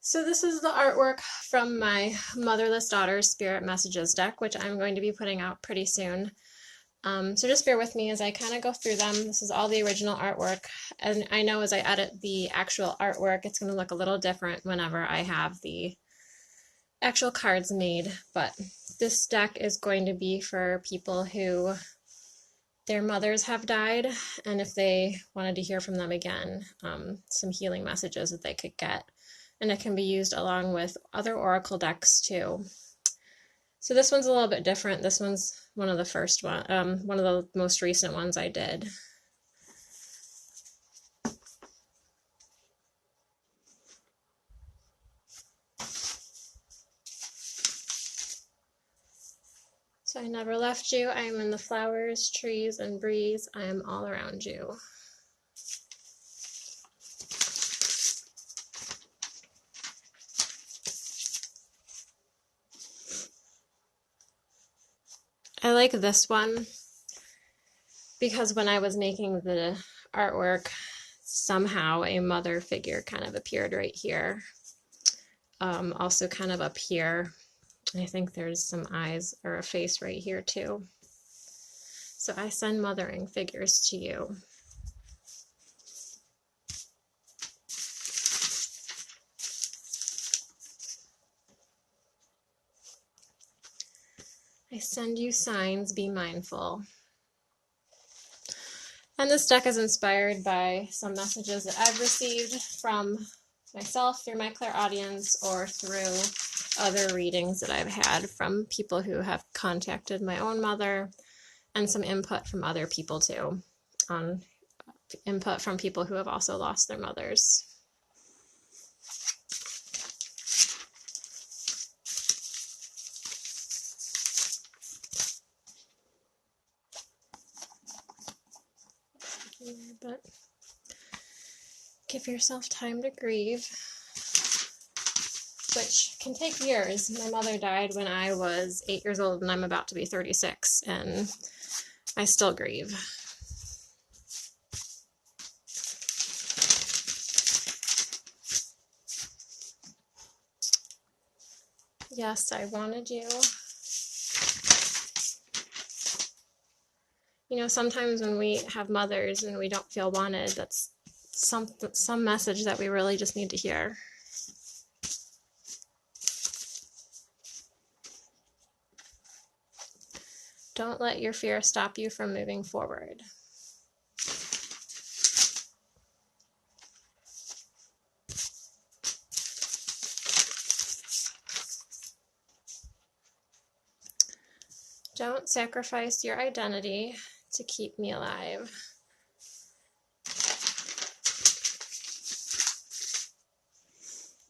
So this is the artwork from my Motherless Daughters Spirit Messages deck, which I'm going to be putting out pretty soon. So just bear with me as I kind of go through them. This is all the original artwork, and I know as I edit the actual artwork, it's going to look a little different whenever I have the actual cards made, but this deck is going to be for people who their mothers have died, and if they wanted to hear from them again, some healing messages that they could get. And it can be used along with other oracle decks too. So this one's a little bit different. This one's one of the first one of the most recent ones I did. So I never left you. I am in the flowers, trees, and breeze. I am all around you. I like this one because when I was making the artwork, somehow a mother figure kind of appeared right here. Also kind of up here. I think there's some eyes or a face right here too. So I send mothering figures to you. I send you signs, be mindful. And this deck is inspired by some messages that I've received from myself through my clairaudience or through other readings that I've had from people who have contacted my own mother, and some input from other people too, input from people who have also lost their mothers. But give yourself time to grieve, which can take years. My mother died when I was 8 years old, and I'm about to be 36, and I still grieve. Yes, I wanted you. You know, sometimes when we have mothers and we don't feel wanted, that's some message that we really just need to hear. Don't let your fear stop you from moving forward. Don't sacrifice your identity to keep me alive.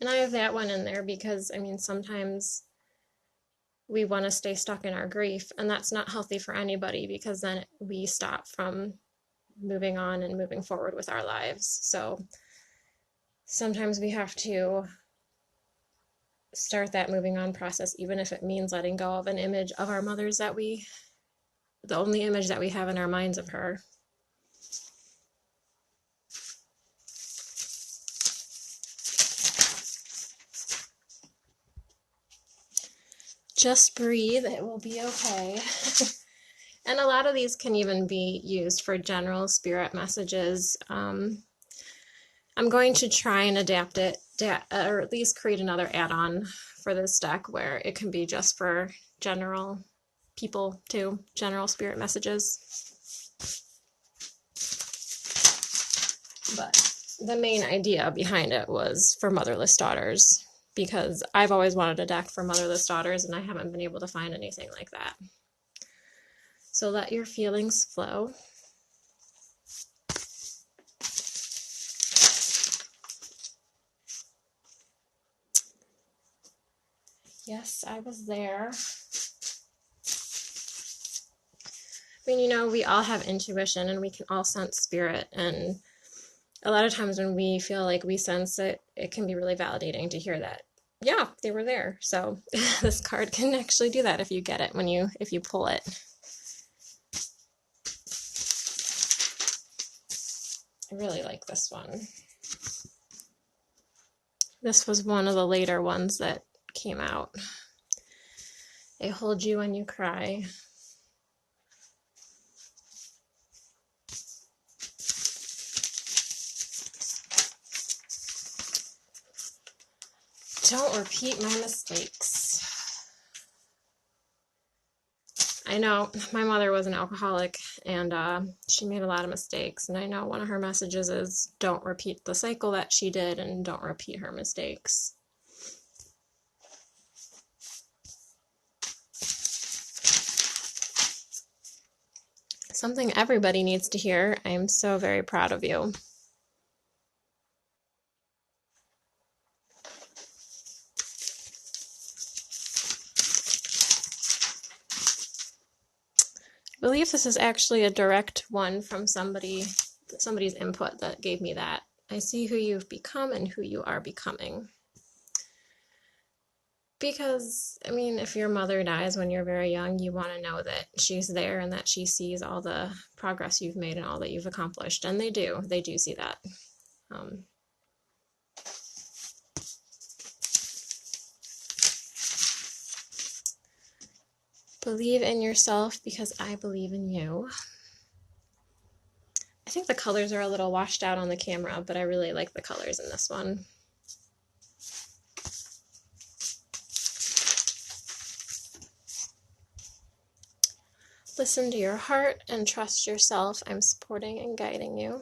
And I have that one in there because, I mean, sometimes we want to stay stuck in our grief, and that's not healthy for anybody because then we stop from moving on and moving forward with our lives. So sometimes we have to start that moving on process, even if it means letting go of an image of our mothers that the only image that we have in our minds of her. Just breathe, it will be okay. And a lot of these can even be used for general spirit messages. I'm going to try and adapt it, or at least create another add-on for this deck where it can be just for general people too, general spirit messages. But the main idea behind it was for motherless daughters, because I've always wanted a deck for motherless daughters and I haven't been able to find anything like that. So let your feelings flow. Yes, I was there. I mean, you know, we all have intuition and we can all sense spirit, and a lot of times when we feel like we sense it, it can be really validating to hear that, yeah, they were there. So this card can actually do that if you get it if you pull it. I really like this one. This was one of the later ones that came out. I hold you when you cry. Don't repeat my mistakes. I know my mother was an alcoholic, and she made a lot of mistakes, and I know one of her messages is don't repeat the cycle that she did and don't repeat her mistakes. Something everybody needs to hear. I am so very proud of you. I believe this is actually a direct one from somebody's input that gave me that. I see who you've become and who you are becoming. Because, I mean, if your mother dies when you're very young, you want to know that she's there and that she sees all the progress you've made and all that you've accomplished. And they do. They do see that. Believe in yourself because I believe in you. I think the colors are a little washed out on the camera, but I really like the colors in this one. Listen to your heart and trust yourself. I'm supporting and guiding you.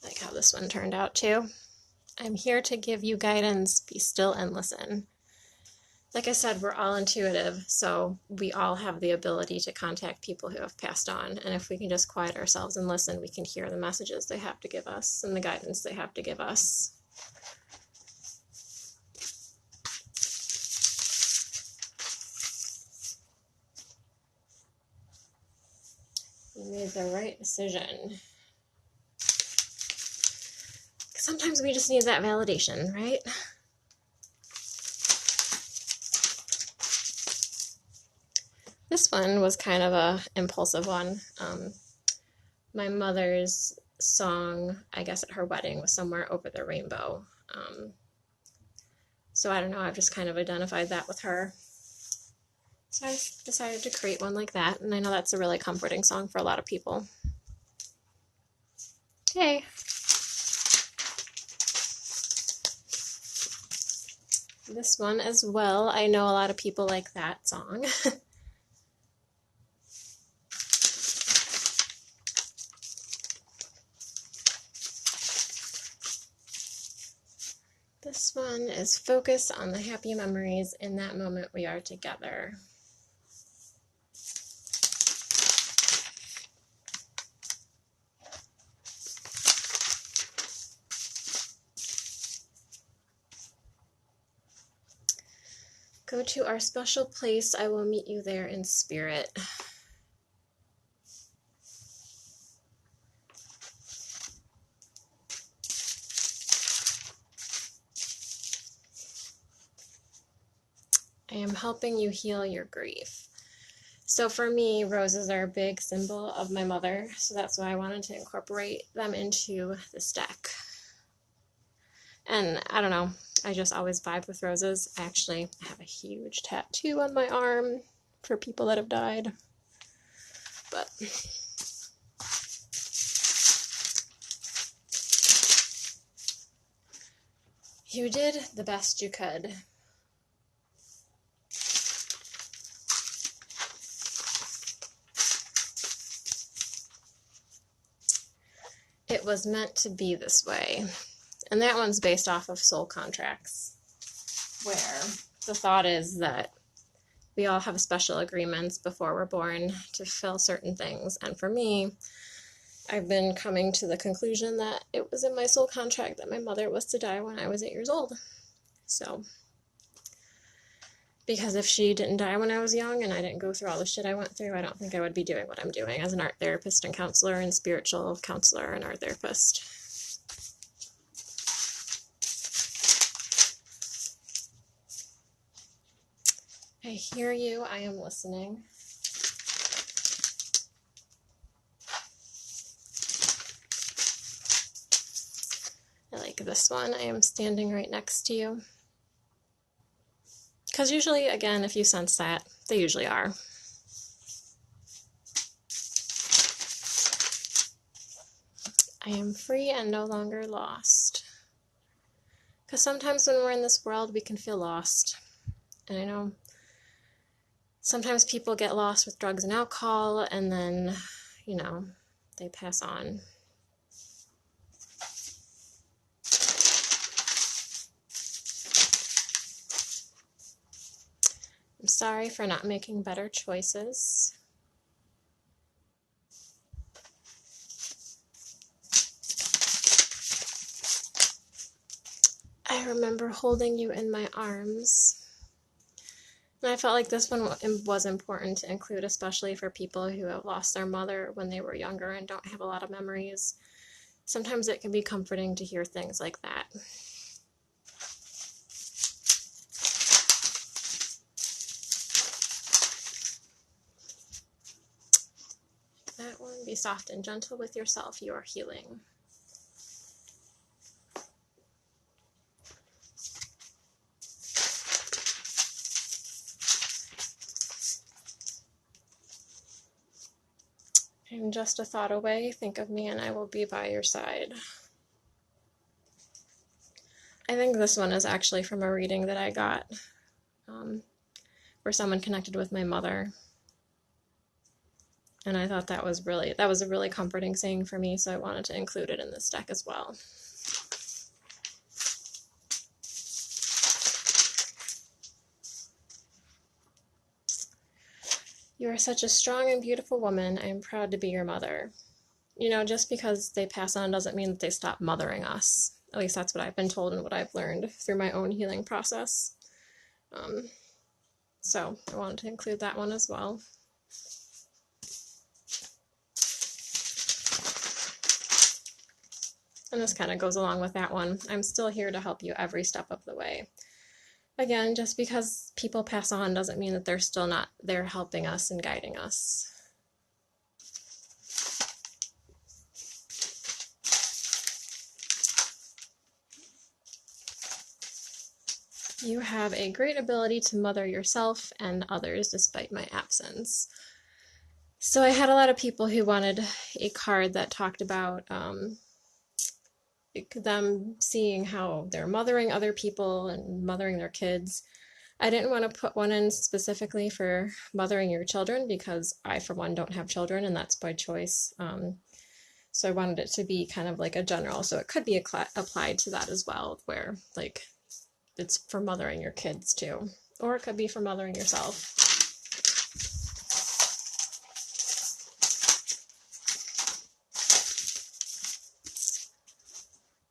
I like how this one turned out too. I'm here to give you guidance. Be still and listen. Like I said, we're all intuitive, so we all have the ability to contact people who have passed on. And if we can just quiet ourselves and listen, we can hear the messages they have to give us and the guidance they have to give us. You made the right decision. Sometimes we just need that validation, right? This one was kind of a impulsive one. My mother's song, I guess at her wedding, was Somewhere Over the Rainbow. So I don't know, I've just kind of identified that with her. So I decided to create one like that, and I know that's a really comforting song for a lot of people. Okay. This one as well, I know a lot of people like that song. This one is focus on the happy memories in that moment we are together. Go to our special place, I will meet you there in spirit. I am helping you heal your grief. So for me, roses are a big symbol of my mother, so that's why I wanted to incorporate them into this deck. And I don't know, I just always vibe with roses. I actually have a huge tattoo on my arm for people that have died. But you did the best you could. It was meant to be this way. And that one's based off of soul contracts, where the thought is that we all have special agreements before we're born to fill certain things. And for me, I've been coming to the conclusion that it was in my soul contract that my mother was to die when I was 8 years old. So, because if she didn't die when I was young and I didn't go through all the shit I went through, I don't think I would be doing what I'm doing as an art therapist and counselor and spiritual counselor and art therapist. I hear you. I am listening. this one, I am standing right next to you. Because usually, again, if you sense that, they usually are. I am free and no longer lost. Because sometimes when we're in this world, we can feel lost. And I know sometimes people get lost with drugs and alcohol, and then, you know, they pass on. I'm sorry for not making better choices. I remember holding you in my arms. And I felt like this one was important to include, especially for people who have lost their mother when they were younger and don't have a lot of memories. Sometimes it can be comforting to hear things like that. That one, be soft and gentle with yourself, you are healing. I'm just a thought away. Think of me and I will be by your side. I think this one is actually from a reading that I got where someone connected with my mother. And I thought that was a really comforting saying for me, so I wanted to include it in this deck as well. You are such a strong and beautiful woman. I am proud to be your mother. You know, just because they pass on doesn't mean that they stop mothering us. At least that's what I've been told and what I've learned through my own healing process. So I wanted to include that one as well. And this kind of goes along with that one. I'm still here to help you every step of the way. Again, just because people pass on doesn't mean that they're still not there helping us and guiding us. You have a great ability to mother yourself and others despite my absence. So I had a lot of people who wanted a card that talked about them seeing how they're mothering other people and mothering their kids. I didn't want to put one in specifically for mothering your children because I, for one, don't have children, and that's by choice. So I wanted it to be kind of like a general, so it could be applied to that as well, where like it's for mothering your kids too, or it could be for mothering yourself.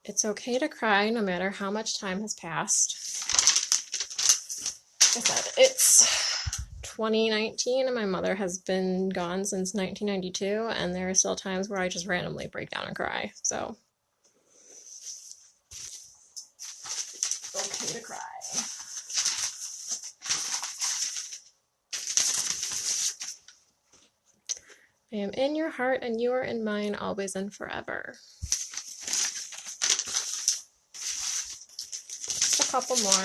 It's okay to cry no matter how much time has passed. Like I said, it's 2019 and my mother has been gone since 1992, and there are still times where I just randomly break down and cry, so okay to cry. I am in your heart and you are in mine always and forever. Just a couple more.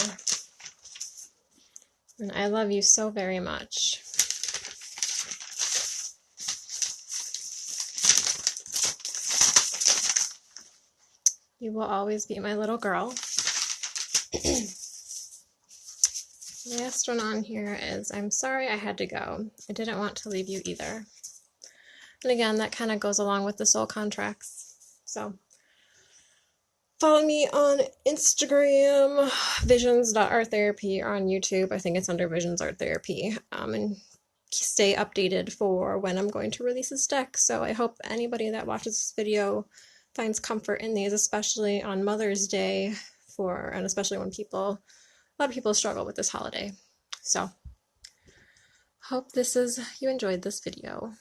And I love you so very much. You will always be my little girl. Last one on here is, I'm sorry I had to go. I didn't want to leave you either. And again, that kind of goes along with the soul contracts. So follow me on Instagram, visions.arttherapy, or on YouTube. I think it's under Visions Art Therapy. And stay updated for when I'm going to release this deck. So I hope anybody that watches this video finds comfort in these, especially on Mother's Day, and especially when a lot of people struggle with this holiday. So hope you enjoyed this video.